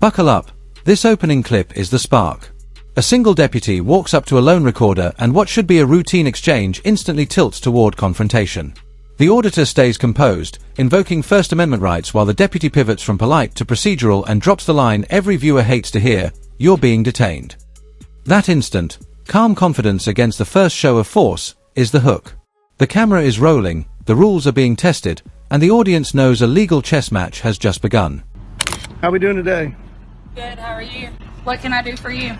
Buckle up, this opening clip is the spark. A single deputy walks up to a lone recorder and what should be a routine exchange instantly tilts toward confrontation. The auditor stays composed, invoking First Amendment rights while the deputy pivots from polite to procedural and drops the line every viewer hates to hear, "You're being detained." That instant, calm confidence against the first show of force, is the hook. The camera is rolling, the rules are being tested, and the audience knows a legal chess match has just begun. How we doing today? Good, how are you? What can I do for you?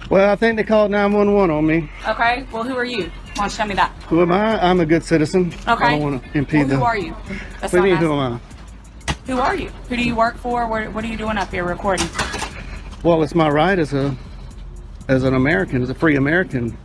Well, I think they called 911 on me. Okay, well, who are you? Why don't you tell me that? Who am I? I'm a good citizen. Okay. I don't want to impede Who are you? That's What do you not mean, who am I? Who are you? Who do you work for? What are you doing up here recording? Well, it's my right as an American, as a free American.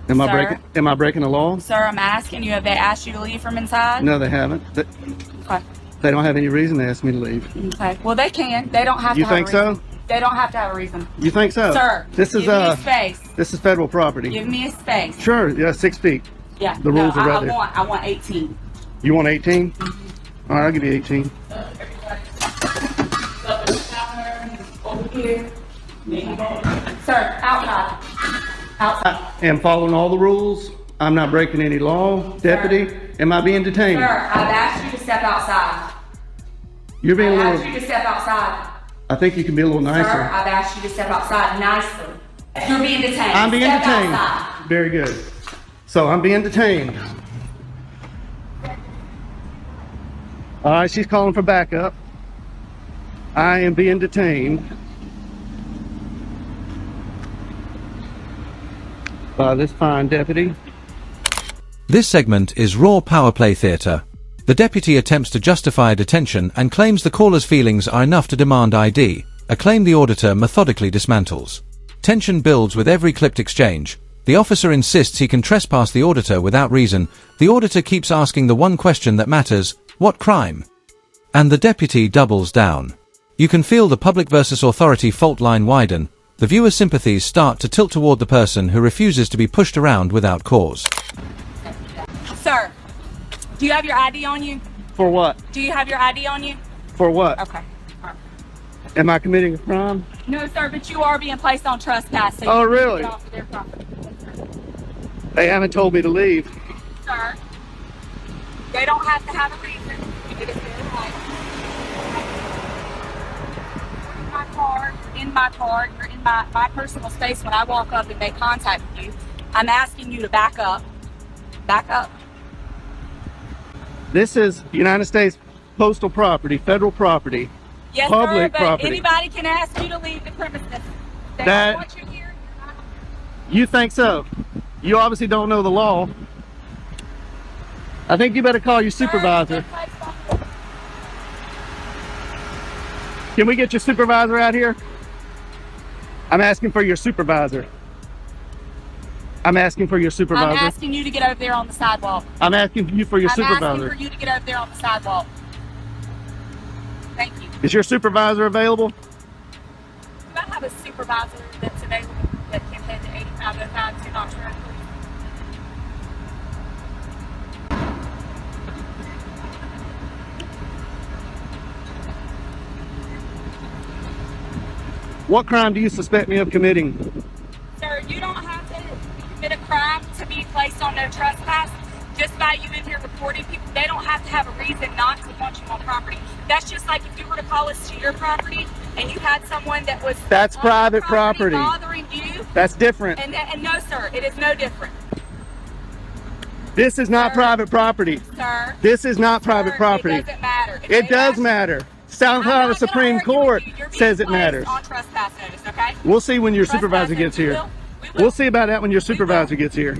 Am I breaking the law? Sir, I'm asking you, have they asked you to leave from inside? No, they haven't. Okay. They don't have any reason to ask me to leave. Okay. Well, they can. They don't have You to have think a reason. so? They don't have to have a reason. You think so? Sir, this is give me a space. This is federal property. Give me a space. Sure, yeah, 6 feet. Yeah. The rules are right there. I want 18. You want 18? All right, I'll give you 18. Over here. Sir, outside. Outside. I am following all the rules. I'm not breaking any law. Deputy, am I being detained? Sir, I've asked you to step outside. You're being a I've little... asked you to step outside. I think you can be a little nicer. Sir, I've asked you to step outside nicely. You're being detained. I'm being Step detained. outside. Very good. So I'm being detained. All right, she's calling for backup. I am being detained by this fine deputy. This segment is raw power play theatre. The deputy attempts to justify detention and claims the caller's feelings are enough to demand ID, a claim the auditor methodically dismantles. Tension builds with every clipped exchange. The officer insists he can trespass the auditor without reason. The auditor keeps asking the one question that matters, what crime? And the deputy doubles down. You can feel the public versus authority fault line widen. The viewer's sympathies start to tilt toward the person who refuses to be pushed around without cause. Sir, do you have your ID on you? For what? Do you have your ID on you? For what? Okay. All right. Am I committing a crime? No, sir, but you are being placed on trespass. So Oh, you need to really? get off of their property. They haven't told me to leave. Sir, they don't have to have a reason. It is their right. You're in my car, you're in my personal space. When I walk up and make contact with you, I'm asking you to back up. Back up. This is United States postal property, federal property, Yes, public sir, but property. anybody can ask you to leave the premises. They That- don't want you here. You're not. You think so? You obviously don't know the law. I think you better call your supervisor. Can we get your supervisor out here? I'm asking for your supervisor. I'm asking for your supervisor. I'm asking you to get over there on the sidewalk. I'm asking you for your I'm supervisor. asking for you to get over there on the sidewalk. Thank you. Is your supervisor available? Do I have a supervisor that's available that can head to 8505 to Knox Road, please? What crime do you suspect me of committing? Sir, you don't have to commit a crime to be placed on no trespass. Just by you in here reporting people, they don't have to have a reason not to want you on property. That's just like if you were to call us to your property and you had someone that was That's on private your property. bothering you. That's different. And no, sir, it is no different. This is not Sir. private property. Sir, This is not private sir, property. It doesn't matter. If It they does ask- matter. South I'm Carolina not gonna Supreme argue with Court you. You're being says it placed matters. On trespass notice, okay? We'll see when your Trespass supervisor notice, gets here. we will. We'll see about that when your will. supervisor gets here.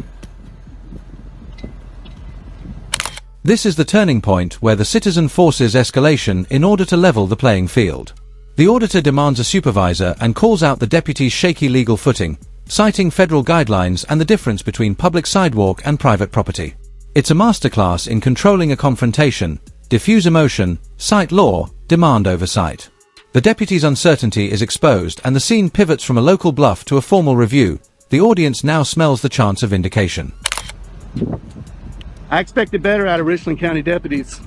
This is the turning point where the citizen forces escalation in order to level the playing field. The auditor demands a supervisor and calls out the deputy's shaky legal footing, citing federal guidelines and the difference between public sidewalk and private property. It's a masterclass in controlling a confrontation, diffuse emotion, cite law, demand oversight. The deputy's uncertainty is exposed and the scene pivots from a local bluff to a formal review. The audience now smells the chance of vindication. I expected better out of Richland County deputies.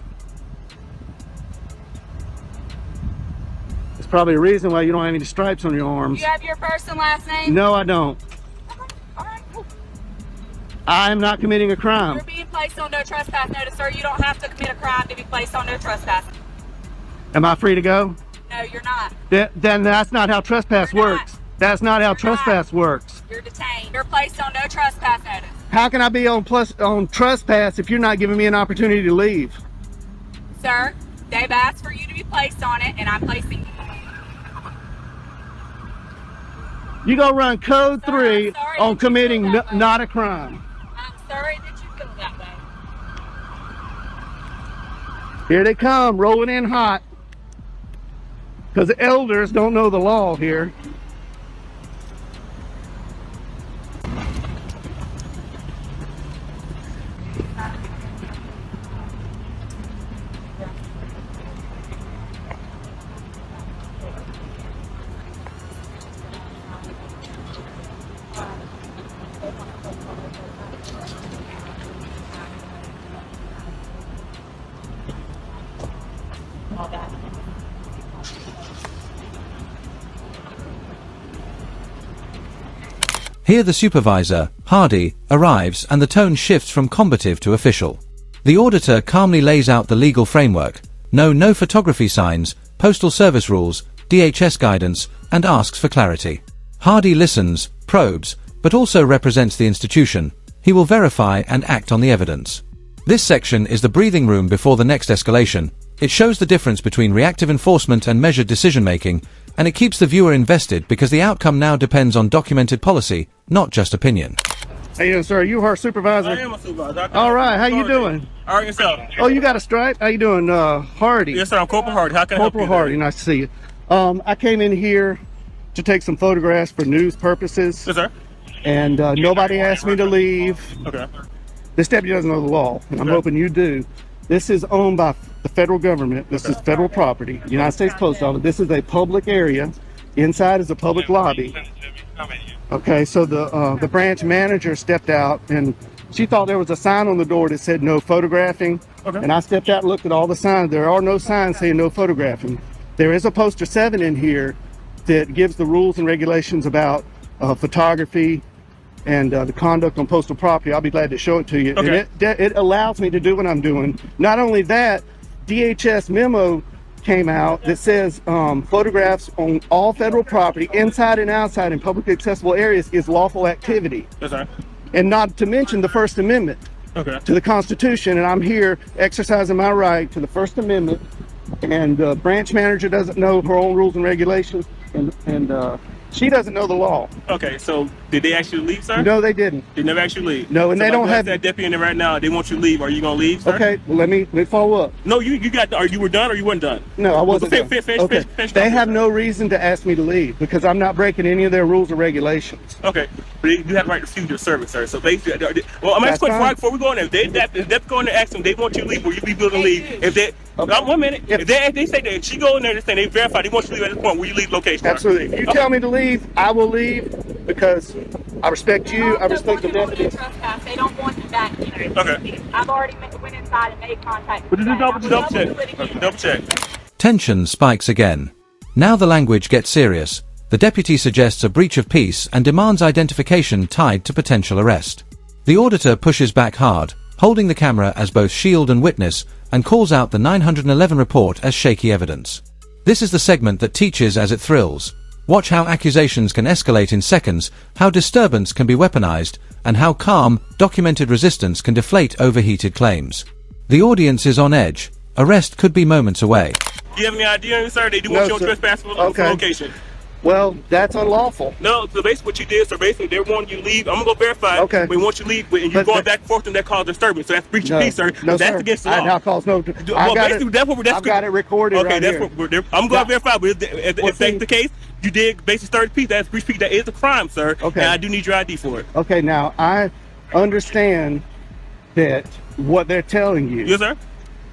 It's probably a reason why you don't have any stripes on your arms. You have your first and last name? No, I don't. Okay. All right, cool. I am not committing a crime. You're being placed on no trespass notice, sir. You don't have to commit a crime to be placed on no trespass. Am I free to go? No, you're not. Then that's not how trespass You're not. works. That's not how You're trespass not. works. You're detained. You're placed on no trespass notice. How can I be on trespass if you're not giving me an opportunity to leave? Sir, they've asked for you to be placed on it, and I'm placing you. You go run code Sir, 3 I'm sorry on that you committing feel that way. not a crime. I'm sorry that you feel that way. Here they come, rolling in hot. Because the elders don't know the law here. Here the supervisor, Hardy, arrives and the tone shifts from combative to official. The auditor calmly lays out the legal framework, no photography signs, postal service rules, DHS guidance, and asks for clarity. Hardy listens, probes, but also represents the institution. He will verify and act on the evidence. This section is the breathing room before the next escalation. It shows the difference between reactive enforcement and measured decision-making, and it keeps the viewer invested because the outcome now depends on documented policy, not just opinion. How you doing, sir? Are you our supervisor? I am a supervisor. All right, how you doing? All right, yourself. Oh, you got a stripe? How you doing, Hardy? Yes, sir. I'm Corporal Hardy. How can I help you? Corporal Hardy, nice to see you. I came in here to take some photographs for news purposes, Yes, sir. and nobody asked me to leave. Okay. This deputy doesn't know the law, and I'm Okay. hoping you do. This is owned by the federal government. This is federal property, United States Post Office. This is a public area. Inside is a public lobby. Okay, so the branch manager stepped out, and she thought there was a sign on the door that said no photographing. Okay. And I stepped out and looked at all the signs. There are no signs saying no photographing. There is a poster 7 in here that gives the rules and regulations about photography and the conduct on postal property. I'll be glad to show it to you. Okay. And it allows me to do what I'm doing. Not only that, DHS memo came out that says photographs on all federal property, inside and outside in publicly accessible areas, is lawful activity. Yes, sir. And not to mention the First Amendment Okay. to the Constitution, and I'm here exercising my right to the First Amendment, and the branch manager doesn't know her own rules and regulations, and she doesn't know the law. Okay. So did they actually leave, sir? No, they didn't. They never actually leave. No, and So they if I don't go ask have- that deputy in there right now. They want you to leave. Are you gonna leave, sir? Okay, well, let me follow up. No, you got. Are you were done or you weren't done? No, I wasn't. Finish, done. finish, Okay. finish They off have with no reason to ask me to leave because I'm not breaking any of their rules or regulations. Okay, but you have the right to refuse your service, sir. So basically, well, I'm That's asking fine. before we go in there. If they go in there and ask them, they want you to leave, will you be willing to leave? If they, Okay. 1 minute, If- if they say that she go in there and say they verify, they want you to leave at this point, will you leave location? sir? Absolutely. If you tell me to leave, I will leave because I respect you. I respect the deputies. They don't want you back here. Okay. I've already went inside and made contact. But just with double them. check. I'm gonna do it again. Double check. Tension spikes again. Now the language gets serious. The deputy suggests a breach of peace and demands identification tied to potential arrest. The auditor pushes back hard, holding the camera as both shield and witness, and calls out the 911 report as shaky evidence. This is the segment that teaches as it thrills. Watch how accusations can escalate in seconds, how disturbance can be weaponized, and how calm, documented resistance can deflate overheated claims. The audience is on edge. Arrest could be moments away. Do you have any idea, sir? They do No, want you on sir. trespass for Okay. location. Well, that's unlawful. No, so basically what you did, so basically they want you to leave. I'm gonna go verify. Okay. We want you to leave, and you're But- going back and forth, and that caused disturbance. So that's breach of peace, sir. No, That's sir. against the law. Now calls no. Well, basically, that's what I've got it recorded Okay, right that's here. what I'm going to Yeah. verify. But if Well, that's see- the case, you did basically start peace. That's breach of peace. That is a crime, sir. Okay. And I do need your ID for it. Okay, now I understand that what they're telling you, Yes, sir.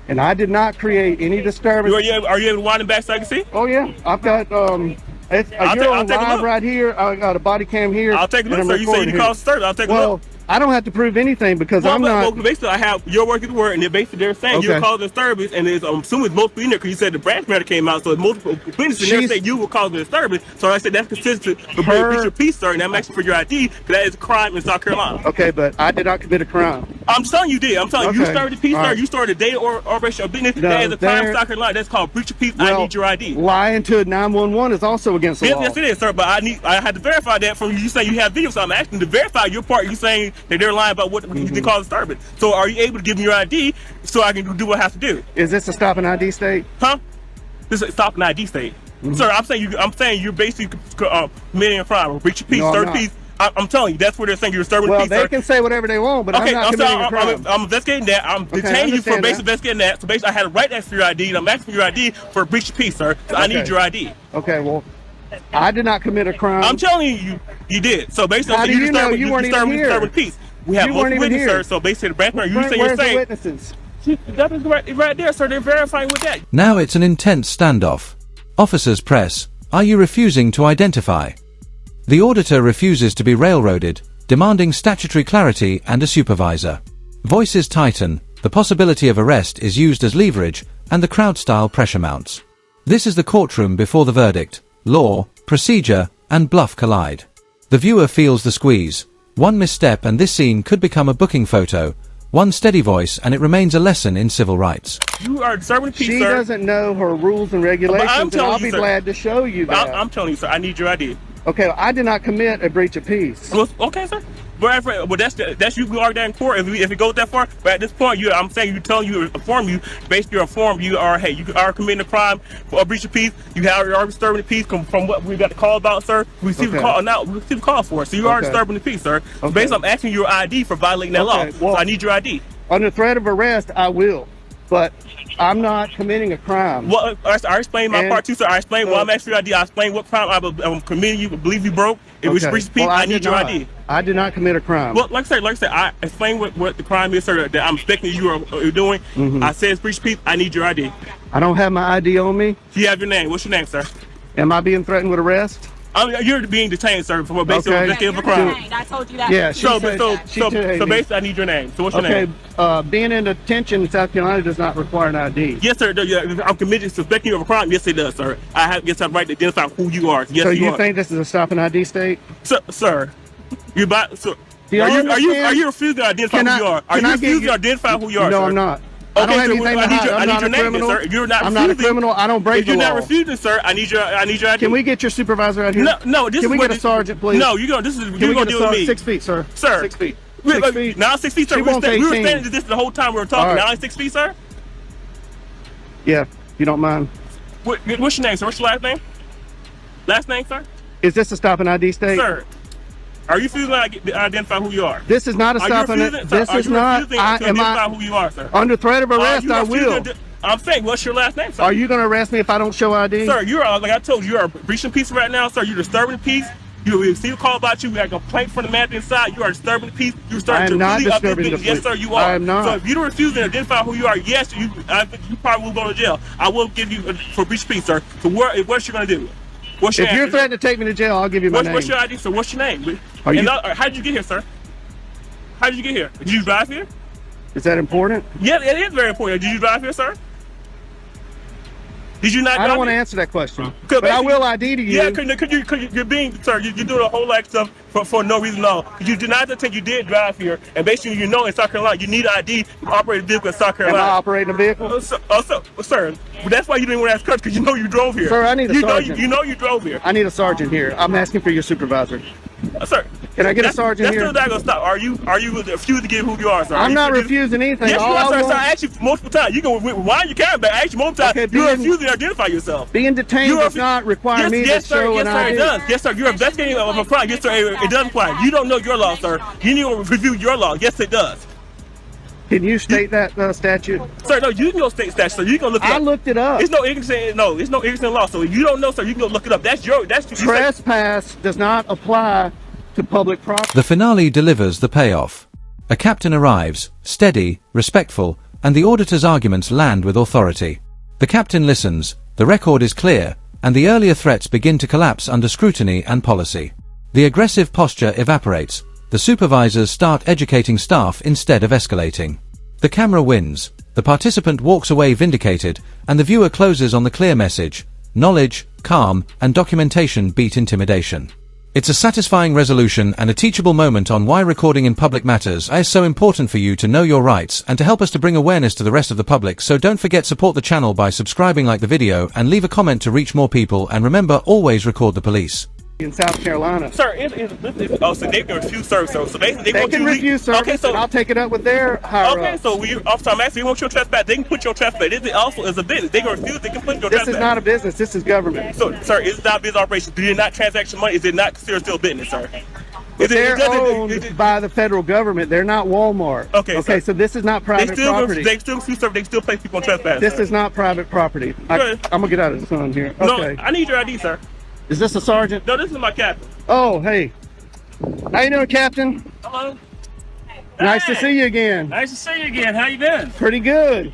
and I did not create any disturbance. Are you able to wind it back so I can see? Oh yeah, I've got I'll you're on take a live look. right here. I got a body cam here. I'll take a and look, I'm sir. You say recording you here. call search. I'll take a Well, look. I don't have to prove anything because Well, I'm not. well, basically, I have your word is the word, and they're saying Okay. you caused disturbance, and I'm assuming it's multiple in there because you said the branch matter came out, so it's multiple witnesses in there saying you were causing disturbance. So I said that's consistent for breach of peace, sir, and I'm asking for your ID because that is a crime in South Carolina. Okay, but I did not commit a crime. I'm telling you did. I'm telling you, you Okay. started the peace, All sir. right. You started a day or operation of business. No, That is a crime in there- South Carolina. That's called breach of peace. I need your ID. Lying to 911 is also against the Yes, law. yes, it is, sir. But I had to verify that from you saying you have video. So I'm asking to verify your part. You saying that they're lying about what they call disturbance. So are you able to give me your ID so I can do what I have to do? Is this a stop and ID state? Huh? This is stop an ID state, sir. I'm saying you're basically committing a crime, or breach of peace, No, I'm third not. peace. I'm telling you, that's where they're saying you're disturbing Well, peace, they sir. can say whatever they want, but Okay, I'm not I'm committing a sorry. crime. I'm investigating that. I'm detaining you for understand basically that. investigating that. So basically, I had a right to ask for your ID, and I'm asking for your ID for a breach of peace, sir. So I need Okay. your ID. Okay, well, I did not commit a crime. I'm telling you, you did. So basically, How do you know? You weren't even here. disturbing peace. We have You weren't multiple even witnesses, here. sir. So basically, the branch you say Where's you're the saying witnesses? that is right there, sir. They're verifying with that. Now it's an intense standoff. Officers press, "Are you refusing to identify?" The auditor refuses to be railroaded, demanding statutory clarity and a supervisor. Voices tighten, the possibility of arrest is used as leverage, and the crowd-style pressure mounts. This is the courtroom before the verdict. Law, procedure, and bluff collide. The viewer feels the squeeze. One misstep and this scene could become a booking photo. One steady voice and it remains a lesson in civil rights. You are disturbing peace, She sir. doesn't know her rules and regulations, and telling I'll you, be sir. glad to show you that. I'm telling you, sir. I need your ID. Okay, I did not commit a breach of peace. Well, okay, sir. Well, that's you can argue that in court if it goes that far. But at this point, I'm saying inform you, basically inform you are, hey, you are committing a crime for a breach of peace. You are disturbing the peace from what we got the call about, sir. We received the Okay. call now. We received the call for it. So you are Okay. disturbing the peace, sir. So Okay. basically, I'm asking your ID for violating that law. Okay, well- So I need your ID. Under threat of arrest, I will, but I'm not committing a crime. Well, I explained my And- part too, sir. I explained why I'm asking for your ID. I explained what crime I'm committing. You believe you broke. It was breach of peace. Well, I did need your not. ID. I did not commit a crime. Well, like I said, I explained what the crime is, sir, that I'm expecting you are doing. Mm-hmm. I said it's breach of peace. I need your ID. I don't have my ID on me. Do you have your name? What's your name, sir? Am I being threatened with arrest? You're being detained, sir, for basically Okay. investigating a You're crime. detained. I told you that. Yeah, before. she said that. She So detained me. basically, I need your name. So what's your Okay, name? being in detention in South Carolina does not require an ID. Yes, sir. I'm committed to suspecting you of a crime. Yes, it does, sir. I have the right to identify who you are. Yes, So you you are. think this is a stop and ID state? Sir, you about so. Do you Are you understand? refusing to identify Can who I- you are? Are can you I get refusing you- to identify who you are, No, sir? I'm not. I don't Okay, have so anything I to need hide. your, I I'm need not your a name, criminal. sir. You're not I'm not a refusing. criminal. I don't break If the you're law. not refusing, sir, I need your ID. Can we get your supervisor out here? No. This Can is we what get a sergeant, please? No, you're gonna. This is Can you're we gonna get a deal with sergeant? me, 6 feet, sir. sir. 6 feet. Wait, 6 feet. Now 6 feet, sir. She We were won't standing take 10. this the whole time we were talking. All right. Now 6 feet, sir. Yeah, if you don't mind. What's your name, sir? What's your last name? Last name, sir. Is this a stop and ID state? Sir, are you refusing to identify who you are? This is not a Are you stop and refusing? this Are is you not. refusing I to am identify I who you are, sir? under threat of Are arrest. you I refusing will. I'm saying, what's your last name, sir? Are you going to arrest me if I don't show ID? Sir, you are, like I told you, you are breaching peace right now, sir. You're disturbing the peace. You receive a call about you. We have a complaint from the man inside. You are disturbing the peace. You're I starting am to not really up this disturbing the business. Yes, peace. sir, you are. I am not. So if you don't refuse to identify who you are, yes, you probably will go to jail. I will give you for breach of peace, sir. So what's you going to do? What's your If you're answer? threatening to take me to jail, I'll give you my name. What's your ID, sir? What's your name? Are you- How did you get here, sir? How did you get here? Did you drive here? Is that important? Yeah, it is very important. Did you drive here, sir? Did you not? I don't drive want to here? answer that question. 'Cause But I basically- will ID to you. Yeah, you're being, sir, you're doing a whole lot of stuff for no reason at all. You denied the thing you did drive here, and basically you know in South Carolina you need an ID to operate a vehicle in South Am I Carolina. operating a vehicle? Sir, that's why you didn't want to ask questions, because you know you drove here. Sir, I need a sergeant. You know you drove here. I need a sergeant here. I'm asking for your supervisor. Sir, Can I get a sergeant that's here? still not going to stop. Are you refusing to give who you are, sir? I'm not refusing anything. Yes, you All are, I sir. want- Sir, I asked you multiple times. You can rewind your camera back. I asked you multiple times. Okay, You're being- refusing to identify yourself. Being detained You are- does not require me yes, to sir. show Yes, an sir. ID. It does. Yes, sir. You're investigating of a crime. Yes, sir. It does apply. You don't know your law, sir. You need to review your law. Yes, it does. Can you state that statute? Sir, no, you can go state statute, sir. You can look it I up. looked it up. It's no ignorance in law. So if you don't know, sir, you can go look it up. That's you say- Trespass does not apply to public property. The finale delivers the payoff. A captain arrives, steady, respectful, and the auditor's arguments land with authority. The captain listens, the record is clear, and the earlier threats begin to collapse under scrutiny and policy. The aggressive posture evaporates, The supervisors start educating staff instead of escalating. The camera wins, the participant walks away vindicated, and the viewer closes on the clear message: knowledge, calm, and documentation beat intimidation. It's a satisfying resolution and a teachable moment on why recording in public matters is so important for you to know your rights and to help us to bring awareness to the rest of the public. So don't forget, support the channel by subscribing, like the video, and leave a comment to reach more people, and remember, always record the police. In South Carolina. Sir, so they can refuse service. So basically, They can refuse service, Okay, so and I'll take it up with their higher okay, ups. so Officer, I'm asking, you want your trespass? They can put your trespass. This also is a business. They can refuse. They can put your This trespass. is not a business. This is government. So, sir, it's not a business operation. Do you not transaction money? Is it not considered still business, sir? They're owned by the federal government. They're not Walmart. Okay, Okay. sir. So this is not private property. They still refuse service. They still place people on trespass. This sir. is not private property. I'm Good. gonna get out of the sun here. Okay. No, I need your ID, sir. Is this a sergeant? No, this is my captain. Oh, hey. How you doing, Captain? Hello. Nice to Hey. see you again. Nice to see you again. How you been? Pretty good.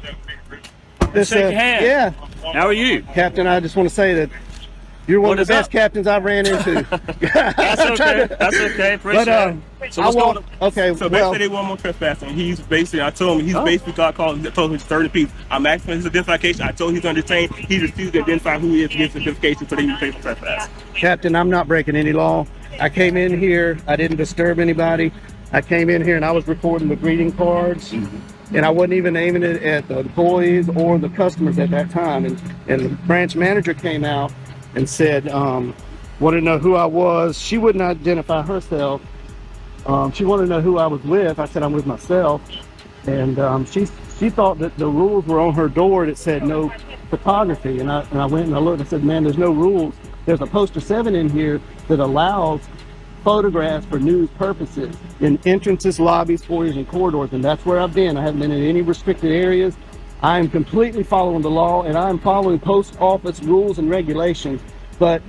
This, Shake your hand. Yeah, How are you? Captain. I just want to say that you're one What of the is best up? captains I've ran into. That's okay. That's okay. Appreciate it. So I what's want. going Okay. So well, basically, they want more trespassing. He's basically, I told him, he's basically got called, told him he's 30 piece. I'm asking for his identification. I told him he's under train. He refused to identify who he is, gives identification, so they can pay for trespass. Captain, I'm not breaking any law. I came in here. I didn't disturb anybody. I came in here and I was recording the greeting cards, and I wasn't even aiming it at the employees or the customers at that time. And the branch manager came out and said, wanted to know who I was. She wouldn't identify herself. She wanted to know who I was with. I said I'm with myself, and she thought that the rules were on her door that said no photography. And I went and I looked and I said, man, there's no rules. There's a poster 7 in here that allows photographs for news purposes in entrances, lobbies, foyers, and corridors, and that's where I've been. I haven't been in any restricted areas. I am completely following the law, and I'm following post office rules and regulations. But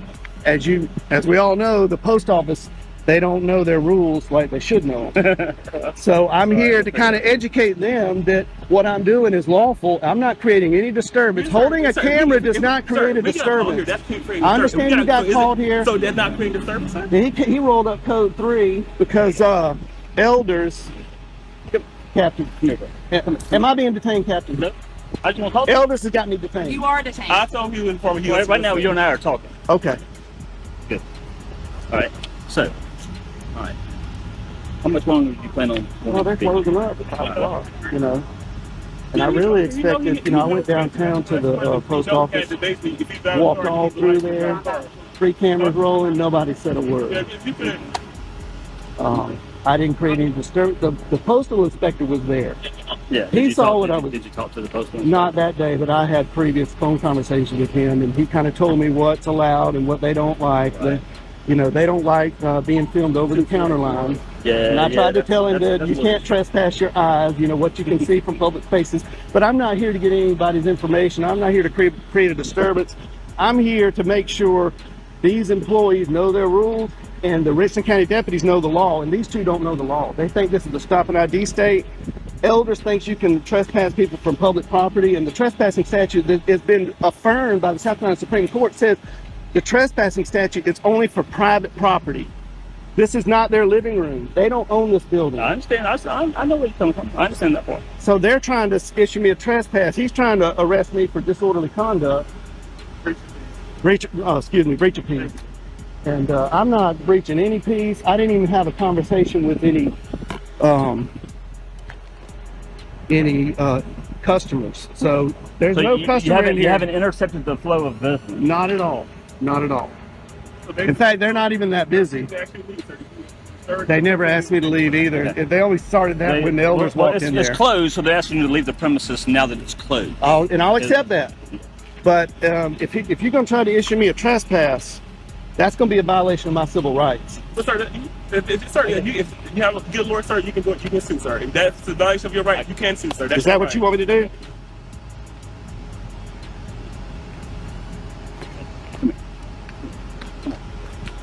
as we all know, the post office, they don't know their rules like they should know. So I'm here to kind of educate them that what I'm doing is lawful. I'm not creating any disturbance. Holding a camera does not create a disturbance. I understand you got called here. So that's not creating disturbance, sir? He rolled up code 3 because elders. Captain, am I being detained, Captain? No. I just want to talk. Elders has got me detained. You are detained. I told him he was informing you. Right now, you and I are talking. Okay. Good. All right. So, all right. How much longer do you plan on? Well, they're closing up at 5 o'clock, you know. And I really expected, I went downtown to the post office, walked all through there, 3 cameras rolling, nobody said a word. I didn't create any disturbance. The postal inspector was there. Yeah. He saw what I was. Did you talk to the postman? Not that day, but I had previous phone conversations with him, and he kind of told me what's allowed and what they don't like. Right. They don't like being filmed over the counter line. Yeah. And I tried to tell him that that's you can't trespass your eyes, what you can see from public spaces. But I'm not here to get anybody's information. I'm not here to create a disturbance. I'm here to make sure these employees know their rules and the Richland County deputies know the law. And these two don't know the law. They think this is a stop and ID state. Elders thinks you can trespass people from public property, and the trespassing statute that has been affirmed by the South Carolina Supreme Court says the trespassing statute is only for private property. This is not their living room. They don't own this building. I understand. I know where you're coming from. I understand that part. So they're trying to issue me a trespass. He's trying to arrest me for disorderly conduct. Breach of peace. And I'm not breaching any peace. I didn't even have a conversation with any customers. So there's So no you customer in haven't, here. you haven't intercepted the flow of business. Not at all. Not at all. In fact, they're not even that busy. They never asked me to leave either. Okay. They always started that when the elders walked in it's there. closed, so they're asking you to leave the premises now that it's closed. I'll accept that. But if you're going to try to issue me a trespass, that's going to be a violation of my civil rights. But sir, if you have a good lawyer, sir, you can sue, sir. If that's a violation of your rights, you can sue, sir. That's Is that your what right. you want me to do?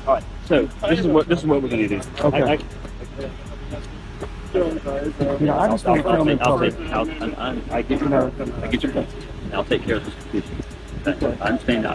All right. So this is what we're going to do. Okay. I just want to tell them in public. I get your point. I'll take care of this. I understand.